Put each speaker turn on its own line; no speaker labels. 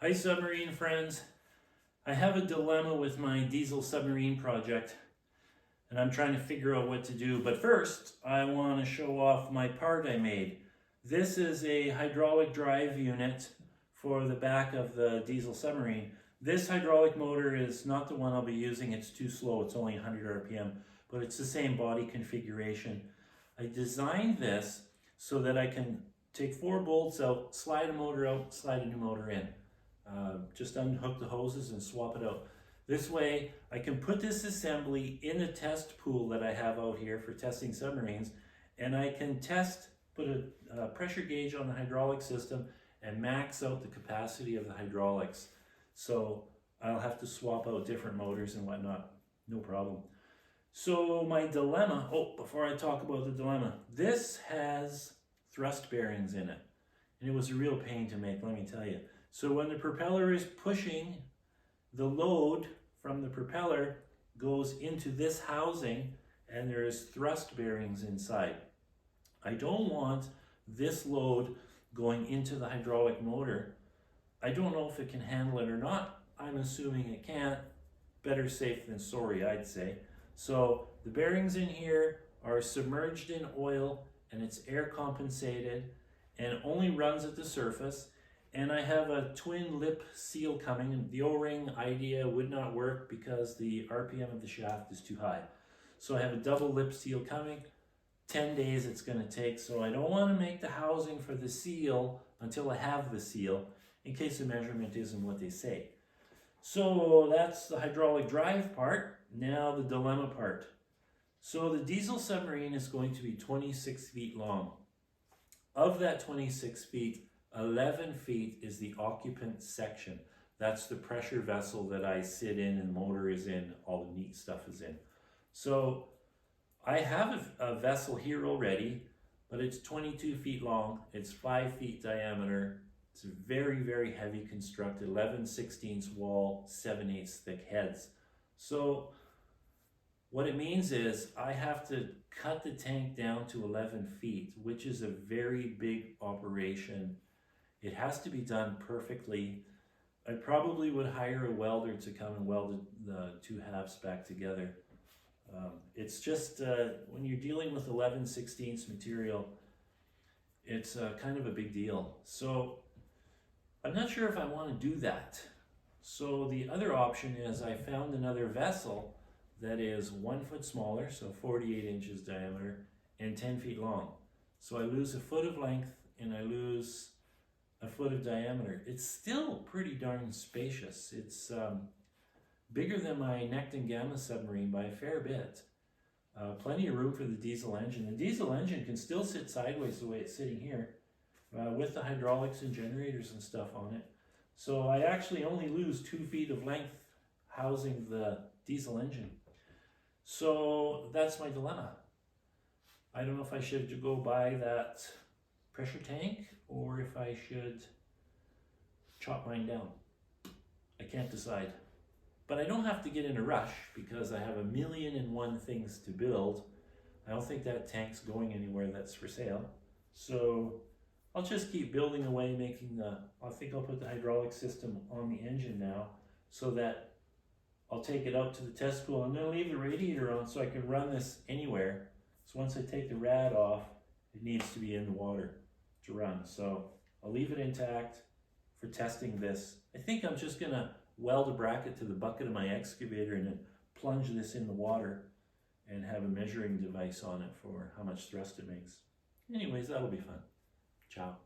Hi submarine friends. I have a dilemma with my diesel submarine project and I'm trying to figure out what to do. But first, I want to show off my part I made. This is a hydraulic drive unit for the back of the diesel submarine. This hydraulic motor is not the one I'll be using. It's too slow. It's only 100 RPM, but it's the same body configuration. I designed this so that I can take 4 bolts out, slide a motor out, slide a new motor in. Just unhook the hoses and swap it out. This way I can put this assembly in a test pool that I have out here for testing submarines, and I can put a pressure gauge on the hydraulic system and max out the capacity of the hydraulics. So I'll have to swap out different motors and whatnot, no problem. So my dilemma, before I talk about the dilemma, this has thrust bearings in it. And it was a real pain to make, let me tell you. So when the propeller is pushing, the load from the propeller goes into this housing and there's thrust bearings inside. I don't want this load going into the hydraulic motor. I don't know if it can handle it or not. I'm assuming it can't. Better safe than sorry, I'd say. So the bearings in here are submerged in oil and it's air compensated and only runs at the surface. And I have a twin lip seal coming, and the O-ring idea would not work because the RPM of the shaft is too high. So I have a double lip seal coming. 10 days it's going to take, so I don't want to make the housing for the seal until I have the seal, in case the measurement isn't what they say. So that's the hydraulic drive part. Now the dilemma part. So the diesel submarine is going to be 26 feet long. Of that 26 feet, 11 feet is the occupant section. That's the pressure vessel that I sit in and the motor is in, all the neat stuff is in. So I have a vessel here already, but it's 22 feet long, it's 5 feet diameter, it's very, very heavy constructed, 11/16 wall, 7/8 thick heads. So what it means is I have to cut the tank down to 11 feet, which is a very big operation. It has to be done perfectly. I probably would hire a welder to come and weld the two halves back together. It's just, when you're dealing with 11/16 material, it's kind of a big deal. So I'm not sure if I want to do that. So the other option is I found another vessel that is 1 foot smaller, so 48 inches diameter, and 10 feet long. So I lose a foot of length and I lose a foot of diameter. It's still pretty darn spacious. It's bigger than my Necton Gamma submarine by a fair bit. Plenty of room for the diesel engine. The diesel engine can still sit sideways the way it's sitting here with the hydraulics and generators and stuff on it. So I actually only lose 2 feet of length housing the diesel engine. So that's my dilemma. I don't know if I should go buy that pressure tank or if I should chop mine down. I can't decide. But I don't have to get in a rush because I have 1,000,001 things to build. I don't think that tank's going anywhere that's for sale. So I'll just keep building away, I think I'll put the hydraulic system on the engine now so that I'll take it out to the test pool. I'm going to leave the radiator on so I can run this anywhere. So once I take the rad off, it needs to be in the water to run. So I'll leave it intact for testing this. I think I'm just going to weld a bracket to the bucket of my excavator and then plunge this in the water and have a measuring device on it for how much thrust it makes. Anyways, that'll be fun. Ciao.